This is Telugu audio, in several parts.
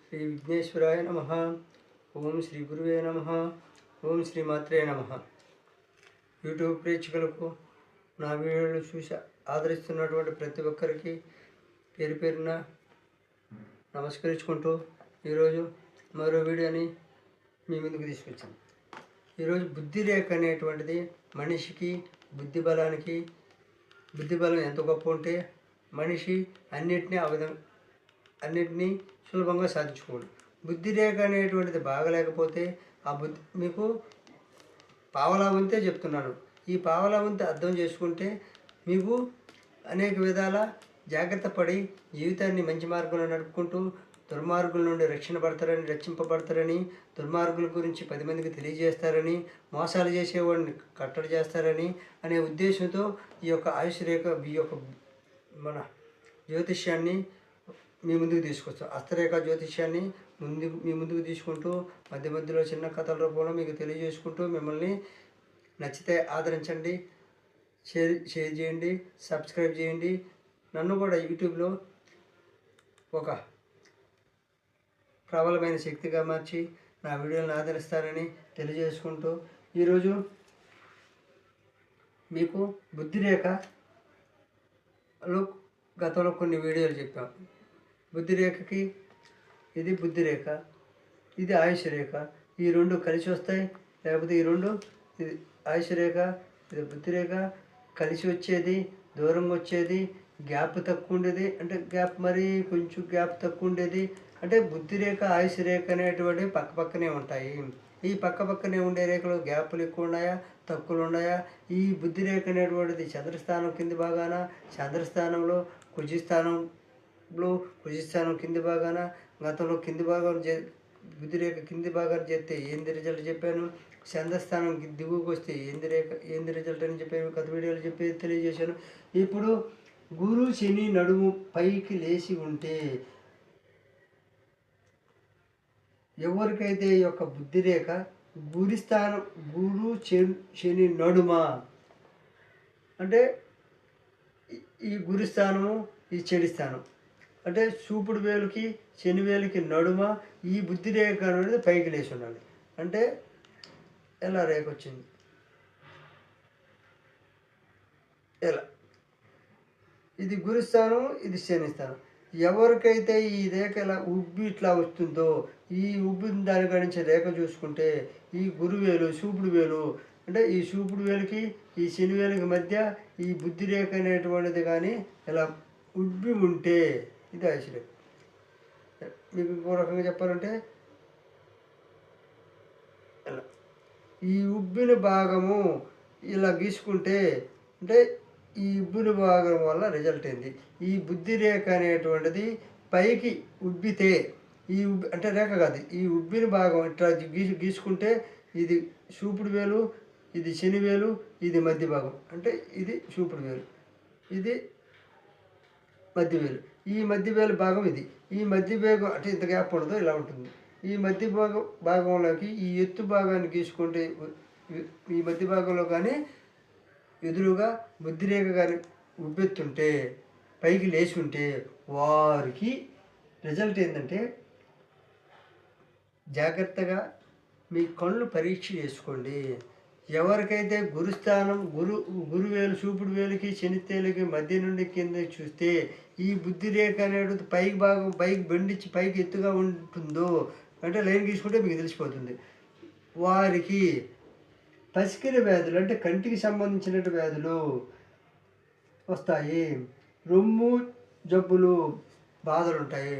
శ్రీ విఘ్నేశ్వరాయ నమః. ఓం శ్రీ గురువే నమః. ఓం శ్రీ మాత్రే నమః. యూట్యూబ్ ప్రేక్షకులకు నా వీడియోలు చూసి ఆదరిస్తున్నటువంటి ప్రతి ఒక్కరికి పేరు పేరున నమస్కరించుకుంటూ ఈరోజు మరో వీడియోని మీ ముందుకు తీసుకొచ్చాను. ఈరోజు బుద్ధి రేఖ అనేటువంటిది మనిషికి బుద్ధి బలం ఎంత గొప్ప ఉంటే మనిషి అన్నిటినీ సులభంగా సాధించుకోడు. బుద్ధి రేఖ అనేటువంటిది బాగలేకపోతే ఆ బుద్ధి మీకు పావలా వంతే చెప్తున్నాను. ఈ పావలా వంతు అర్థం చేసుకుంటే మీకు అనేక విధాల జాగ్రత్త పడి జీవితాన్ని మంచి మార్గంలో నడుపుకుంటూ దుర్మార్గుల నుండి రక్షింపబడతారని దుర్మార్గుల గురించి 10 మందికి తెలియజేస్తారని మోసాలు చేసేవాడిని కట్టడి చేస్తారని అనే ఉద్దేశంతో ఈ యొక్క ఆయుష్ రేఖ ఈ యొక్క మన జ్యోతిష్యాన్ని మీ ముందుకు తీసుకొస్తాం. హస్తరేఖ జ్యోతిష్యాన్ని మీ ముందుకు తీసుకుంటూ మధ్యలో చిన్న కథల రూపంలో మీకు తెలియజేసుకుంటూ మిమ్మల్ని నచ్చితే ఆదరించండి, షేర్ చేయండి, సబ్స్క్రైబ్ చేయండి. నన్ను కూడా యూట్యూబ్లో ఒక ప్రబలమైన శక్తిగా మార్చి నా వీడియోలను ఆదరిస్తారని తెలియజేసుకుంటూ ఈరోజు మీకు బుద్ధి రేఖలో గతంలో కొన్ని వీడియోలు చెప్పాం. బుద్ధి రేఖకి ఇది బుద్ధి రేఖ, ఇది ఆయుష్ రేఖ. ఈ రెండు కలిసి వస్తాయి, లేకపోతే ఈ రెండు ఇది ఆయుష్ రేఖ, ఇది బుద్ధి రేఖ కలిసి వచ్చేది, దూరంగా వచ్చేది, గ్యాప్ తక్కువ ఉండేది, అంటే కొంచెం గ్యాప్ తక్కువ ఉండేది. అంటే బుద్ధి రేఖ ఆయుష్ రేఖ అనేటువంటివి పక్కనే ఉంటాయి. ఈ పక్కనే ఉండే రేఖలు గ్యాపులు ఎక్కువ ఉన్నాయా తక్కువలు ఉన్నాయా? ఈ బుద్ధి రేఖ అనేటువంటిది చంద్రస్థానం కింది భాగాన, చంద్రస్థానంలో కుజిస్థానం కింది భాగాన, గతంలో కింది భాగం బుద్ధి రేఖ కింది భాగాన్ని చేస్తే ఏంది రిజల్ట్ చెప్పాను, చంద్రస్థానం దిగువకు వస్తే ఏంది రిజల్ట్ అని చెప్పాను, గత వీడియోలు తెలియజేశాను. ఇప్పుడు గురు శని నడుము పైకి లేచి ఉంటే ఎవరికైతే ఈ యొక్క బుద్ధి రేఖ గురిస్థానం గురు శని నడుమ అంటే ఈ గురిస్థానము ఈ చెడి స్థానం అంటే చూపుడు వేలుకి శని వేలుకి నడుమ ఈ బుద్ధి రేఖ అనేది పైకి లేచి ఉండాలి. అంటే ఎలా రేఖ వచ్చింది, ఎలా ఇది గురుస్థానం, ఇది శని స్థానం. ఎవరికైతే ఈ రేఖ ఇలా ఉబ్బి ఇట్లా వస్తుందో ఈ ఉబ్బిన దాని గురించి రేఖ చూసుకుంటే ఈ గురువేలు చూపుడు వేలు అంటే ఈ చూపుడు వేలుకి ఈ శని వేలుకి మధ్య ఈ బుద్ధి రేఖ అనేటువంటిది కానీ ఇలా ఉబ్బి ఉంటే ఇది ఆయుష్ రేఖ. మీకు ఇంకో రకంగా చెప్పాలంటే ఇలా ఈ ఉబ్బిన భాగము ఇలా గీసుకుంటే అంటే ఈ ఉబ్బిన భాగం వల్ల రిజల్ట్ ఏంది, ఈ బుద్ధి రేఖ అనేటువంటిది పైకి ఉబ్బితే ఈ అంటే రేఖ కాదు, ఈ ఉబ్బిన భాగం ఇట్లా గీసుకుంటే ఇది చూపుడు వేలు, ఇది శని వేలు, ఇది మధ్య భాగం అంటే ఇది చూపుడు వేలు, ఇది మధ్య వేలు, ఈ మధ్య వేలు భాగం ఇది. ఈ మధ్య భాగం అంటే ఇంత గ్యాప్ ఉండదు, ఇలా ఉంటుంది. ఈ మధ్య భాగంలోకి ఈ ఎత్తు భాగాన్ని గీసుకుంటే ఈ మధ్య భాగంలో కానీ ఎదురుగా బుద్ధి రేఖ కానీ ఉబ్బెత్తుంటే పైకి లేచి ఉంటే వారికి రిజల్ట్ ఏంటంటే జాగ్రత్తగా మీ కళ్ళు పరీక్ష చేసుకోండి. ఎవరికైతే గురుస్థానం గురువేలు చూపుడు వేలుకి శనితేలుకి మధ్య నుండి కింద చూస్తే ఈ బుద్ధి రేఖ అనేది పైకి బెండిచ్చి పైకి ఎత్తుగా ఉంటుందో అంటే లైన్ గీసుకుంటే మీకు తెలిసిపోతుంది. వారికి పసికిన వ్యాధులు అంటే కంటికి సంబంధించిన వ్యాధులు వస్తాయి. రొమ్ము జబ్బులు బాధలు ఉంటాయి.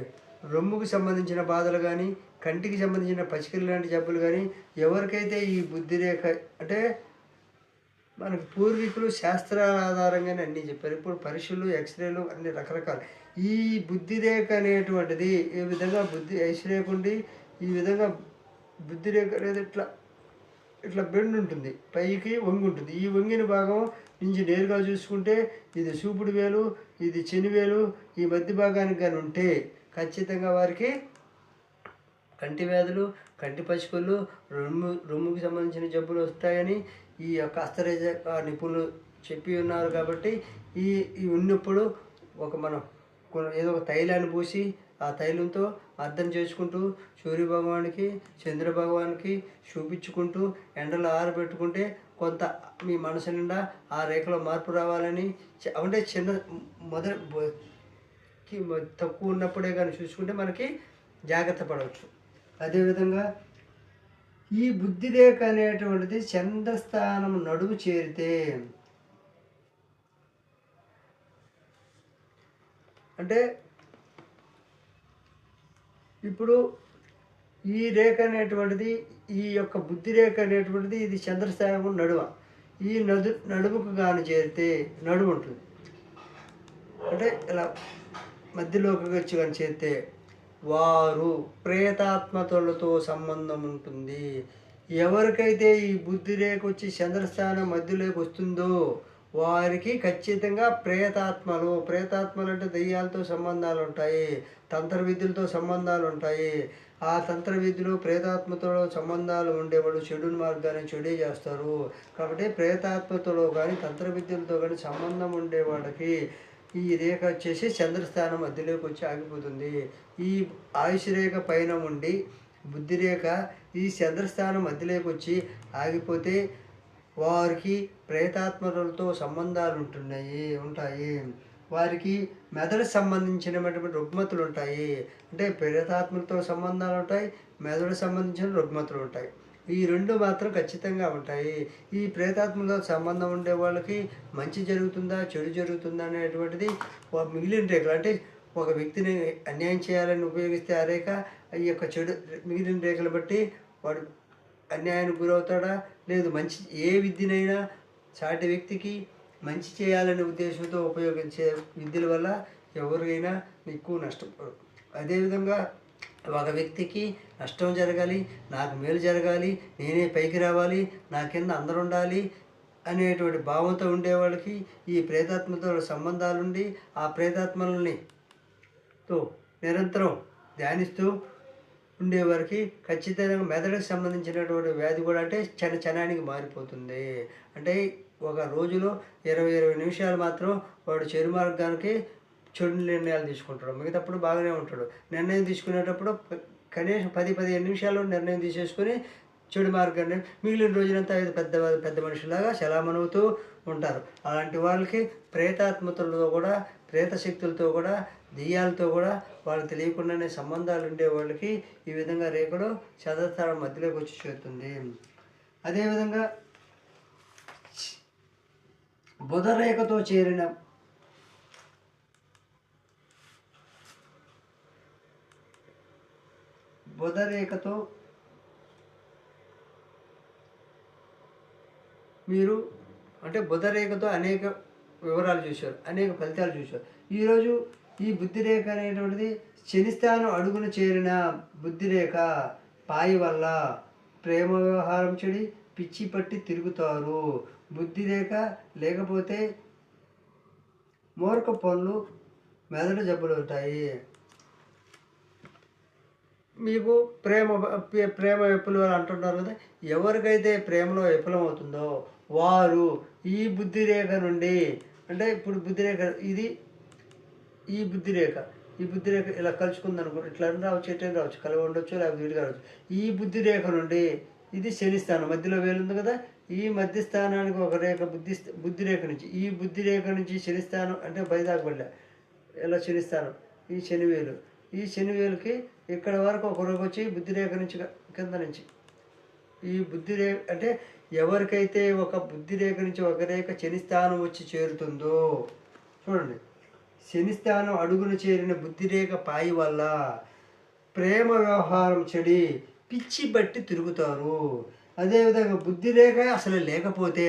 రొమ్ముకు సంబంధించిన బాధలు కానీ కంటికి సంబంధించిన పసికిల లాంటి జబ్బులు కానీ ఎవరికైతే ఈ బుద్ధి రేఖ అంటే మనకు పూర్వీకులు శాస్త్రాల ఆధారంగానే అన్నీ చెప్పారు. ఇప్పుడు పరీక్షలు ఎక్స్రేలు అన్ని రకరకాలు. ఈ బుద్ధి రేఖ అనేటువంటిది ఈ విధంగా ఐస్ రేఖ ఉండి ఈ విధంగా బుద్ధి రేఖ అనేది ఇట్లా బెండ్ ఉంటుంది, పైకి వంగి ఉంటుంది. ఈ వంగిన భాగం నుంచి నేరుగా చూసుకుంటే ఇది చూపుడు వేలు, ఇది శని వేలు, ఈ మధ్య భాగానికి కానీ ఉంటే ఖచ్చితంగా వారికి కంటి వ్యాధులు, కంటి పసికళ్ళు, రొమ్ముకి సంబంధించిన జబ్బులు వస్తాయని ఈ యొక్క హస్తరేఖ నిపుణులు చెప్పి ఉన్నారు. కాబట్టి ఈ ఉన్నప్పుడు మనం ఏదో ఒక తైలాన్ని పూసి ఆ తైలంతో అర్థం చేసుకుంటూ సూర్య భగవానికి చంద్ర భగవానికి చూపించుకుంటూ ఎండలో ఆరబెట్టుకుంటే కొంత మీ మనసు నిండా ఆ రేఖలో మార్పు రావాలని అంటే చిన్న మొదటి తక్కువ ఉన్నప్పుడే కానీ చూసుకుంటే మనకి జాగ్రత్త పడవచ్చు. అదేవిధంగా ఈ బుద్ధి రేఖ అనేటువంటిది చంద్రస్థానం నడుము చేరితే అంటే ఇప్పుడు ఈ రేఖ అనేటువంటిది ఈ యొక్క బుద్ధి రేఖ అనేటువంటిది ఇది చంద్రస్థానం నడుమ ఈ నడుముకు కానీ చేరితే నడుము ఉంటుంది. అంటే ఇలా మధ్యలోకి వచ్చి కానీ చేరితే వారు ప్రేతాత్మతలతో సంబంధం ఉంటుంది. ఎవరికైతే ఈ బుద్ధి రేఖ వచ్చి చంద్రస్థానం మధ్యలోకి వస్తుందో వారికి ఖచ్చితంగా ప్రేతాత్మలు అంటే దెయ్యాలతో సంబంధాలు ఉంటాయి, తంత్ర విద్యలతో సంబంధాలు ఉంటాయి. ఆ తంత్ర విద్యలు ప్రేతాత్మతో సంబంధాలు ఉండేవాళ్ళు చెడు మార్గాన్ని చెడే చేస్తారు. కాబట్టి ప్రేతాత్మతో కానీ తంత్ర విద్యలతో కానీ సంబంధం ఉండేవాళ్ళకి ఈ రేఖ వచ్చేసి చంద్రస్థానం మధ్యలోకి వచ్చి ఆగిపోతుంది. ఈ ఆయుష్ రేఖ పైన ఉండి బుద్ధి రేఖ ఈ చంద్రస్థానం మధ్యలోకి వచ్చి ఆగిపోతే వారికి ప్రేతాత్మలతో సంబంధాలు ఉంటాయి. వారికి మెదడుకు సంబంధించినటువంటి రుగ్మతులు ఉంటాయి. అంటే ప్రేతాత్మలతో సంబంధాలు ఉంటాయి, మెదడుకు సంబంధించిన రుగ్మతులు ఉంటాయి. ఈ రెండు మాత్రం ఖచ్చితంగా ఉంటాయి. ఈ ప్రేతాత్మలతో సంబంధం ఉండే వాళ్ళకి మంచి జరుగుతుందా చెడు జరుగుతుందా అనేటువంటిది మిగిలిన రేఖలు అంటే ఒక వ్యక్తిని అన్యాయం చేయాలని ఉపయోగిస్తే ఆ రేఖ ఈ యొక్క చెడు మిగిలిన రేఖలు బట్టి వాడు అన్యాయానికి గురవుతాడా లేదు మంచి ఏ విద్యనైనా సాటి వ్యక్తికి మంచి చేయాలనే ఉద్దేశంతో ఉపయోగించే విద్యల వల్ల ఎవరైనా ఎక్కువ నష్టపోరు. అదేవిధంగా ఒక వ్యక్తికి నష్టం జరగాలి, నాకు మేలు జరగాలి, నేనే పైకి రావాలి, నా కింద అందరు ఉండాలి అనేటువంటి భావంతో ఉండేవాళ్ళకి ఈ ప్రేతాత్మతో సంబంధాలుండి ఆ ప్రేతాత్మలని నిరంతరం ధ్యానిస్తూ ఉండేవారికి ఖచ్చితంగా మెదడుకు సంబంధించినటువంటి వ్యాధి కూడా అంటే చనానికి మారిపోతుంది. అంటే ఒక రోజులో 20 నిమిషాలు మాత్రం వాడు చెడు మార్గానికి చెడు నిర్ణయాలు తీసుకుంటాడు, మిగతాప్పుడు బాగానే ఉంటాడు. నిర్ణయం తీసుకునేటప్పుడు కనీసం 10-15 నిమిషాలు నిర్ణయం తీసేసుకొని చెడు మార్గాన్ని మిగిలిన రోజునంతా పెద్ద మనుషులాగా చలామణవుతూ ఉంటారు. అలాంటి వాళ్ళకి ప్రేతాత్మతులతో కూడా ప్రేత శక్తులతో కూడా దెయ్యాలతో కూడా వాళ్ళకి తెలియకుండానే సంబంధాలు ఉండే వాళ్ళకి ఈ విధంగా రేఖలు చంద్రస్థానం మధ్యలోకి వచ్చి చేరుతుంది. అదేవిధంగా బుధరేఖతో చేరిన బుధరేఖతో మీరు అంటే బుధరేఖతో అనేక వివరాలు చూశారు, అనేక ఫలితాలు చూశారు. ఈరోజు ఈ బుద్ధిరేఖ అనేటువంటిది శనిస్థానం అడుగున చేరిన బుద్ధిరేఖ పాయి వల్ల ప్రేమ వ్యవహారం చెడి పిచ్చి పట్టి తిరుగుతారు. బుద్ధిరేఖ లేకపోతే మూర్ఖ పనులు మెదడు జబ్బులు ఉంటాయి. మీకు ప్రేమ విఫలం అంటున్నారు కదా, ఎవరికైతే ప్రేమలో విఫలమవుతుందో వారు ఈ బుద్ధిరేఖ నుండి అంటే ఇప్పుడు బుద్ధిరేఖ ఇది ఈ బుద్ధిరేఖ ఇలా కలుసుకుందనుకో ఇట్లా రావచ్చు, ఎట్లా రావచ్చు, కలవ ఉండొచ్చు, లేకపోతే వీడిగా రావచ్చు. ఈ బుద్ధిరేఖ నుండి ఇది శనిస్థానం మధ్యలో వేలుంది కదా, ఈ మధ్య స్థానానికి ఒక రేఖ బుద్ధిరేఖ నుంచి ఈ బుద్ధిరేఖ నుంచి శనిస్థానం అంటే బయదాకబడ్డా ఇలా శనిస్థానం ఈ శనివేలు ఈ శనివేలుకి ఇక్కడ వరకు ఒక రేఖ వచ్చి బుద్ధిరేఖ నుంచి కింద నుంచి ఈ బుద్ధిరేఖ అంటే ఎవరికైతే ఒక బుద్ధిరేఖ నుంచి ఒక రేఖ శనిస్థానం వచ్చి చేరుతుందో చూడండి, శనిస్థానం అడుగును చేరిన బుద్ధిరేఖ పాయి వల్ల ప్రేమ వ్యవహారం చెడి పిచ్చి బట్టి తిరుగుతారు. అదేవిధంగా బుద్ధిరేఖ అసలు లేకపోతే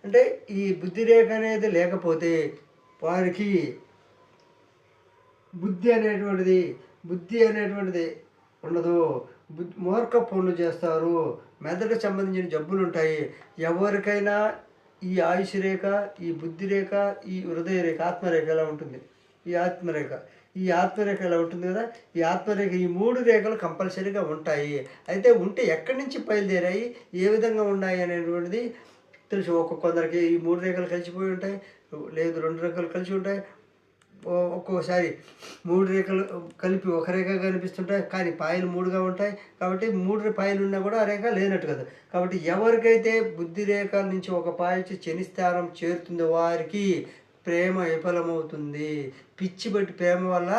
అంటే ఈ బుద్ధిరేఖ అనేది లేకపోతే వారికి బుద్ధి అనేటువంటిది ఉండదు, మూర్ఖ పనులు చేస్తారు, మెదడుకు సంబంధించిన జబ్బులు ఉంటాయి. ఎవరికైనా ఈ ఆయుష్ రేఖ ఈ బుద్ధి రేఖ ఈ హృదయ రేఖ ఆత్మరేఖ ఎలా ఉంటుంది, ఈ ఆత్మరేఖ ఎలా ఉంటుంది కదా, ఈ ఆత్మరేఖ ఈ 3 రేఖలు కంపల్సరీగా ఉంటాయి. అయితే ఉంటే ఎక్కడి నుంచి బయలుదేరాయి ఏ విధంగా ఉన్నాయి అనేటువంటిది తెలుసు. కొందరికి ఈ 3 రేఖలు కలిసిపోయి ఉంటాయి, లేదు 2 రేఖలు కలిసి ఉంటాయి, ఒక్కోసారి 3 రేఖలు కలిపి ఒక రేఖ కనిపిస్తుంటాయి, కానీ పాయలు 3గా ఉంటాయి. కాబట్టి 3 పాయలు ఉన్నా కూడా ఆ రేఖ లేనట్టు కదా. కాబట్టి ఎవరికైతే బుద్ధి రేఖల నుంచి ఒక పాయ వచ్చి శని స్థానం చేరుతుందో వారికి ప్రేమ విఫలమవుతుంది. పిచ్చి బట్టి ప్రేమ వల్ల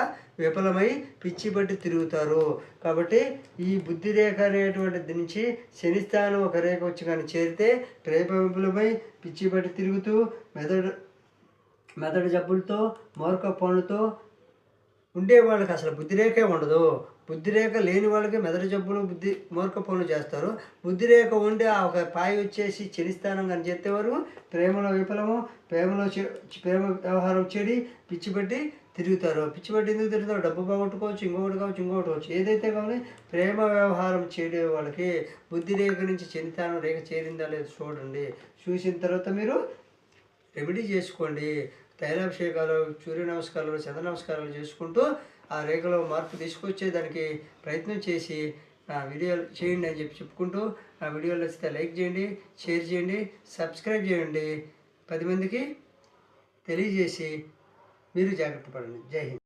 విఫలమై పిచ్చి బట్టి తిరుగుతారు. కాబట్టి ఈ బుద్ధి రేఖ అనేటువంటిది నుంచి శని స్థానం ఒక రేఖ వచ్చి కానీ చేరితే ప్రేమ విఫలమై పిచ్చి బట్టి తిరుగుతూ మెదడు జబ్బులతో మూర్ఖ పనులతో ఉండే వాళ్ళకి అసలు బుద్ధిరేఖే ఉండదు. బుద్ధిరేఖ లేని వాళ్ళకి మెదడు జబ్బులు మూర్ఖ పనులు చేస్తారు. బుద్ధిరేఖ ఉండి ఆ ఒక పాయ వచ్చేసి శని స్థానం కానీ చేస్తే వరకు ప్రేమలో విఫలము, ప్రేమ వ్యవహారం చెడి పిచ్చి పెట్టి తిరుగుతారు. పిచ్చి పెట్టి ఎందుకు తిరుగుతారు? డబ్బు పోగొట్టుకోవచ్చు, ఇంకొకటి కావచ్చు. ఏదైతే కానీ ప్రేమ వ్యవహారం చేడే వాళ్ళకి బుద్ధిరేఖ నుంచి శని స్థానం రేఖ చేరిందా లేదు చూడండి. చూసిన తర్వాత మీరు రెమెడీ చేసుకోండి. తైలాభిషేకాలు, సూర్య నమస్కారాలు, చంద్ర నమస్కారాలు చేసుకుంటూ ఆ రేఖలో మార్పు తీసుకొచ్చేదానికి ప్రయత్నం చేసి నా వీడియోలు చేయండి అని చెప్పుకుంటూ, నా వీడియోలు నచ్చితే లైక్ చేయండి, షేర్ చేయండి, సబ్స్క్రైబ్ చేయండి. 10 మందికి తెలియజేసి మీరు జాగ్రత్త పడండి. జై హింద్.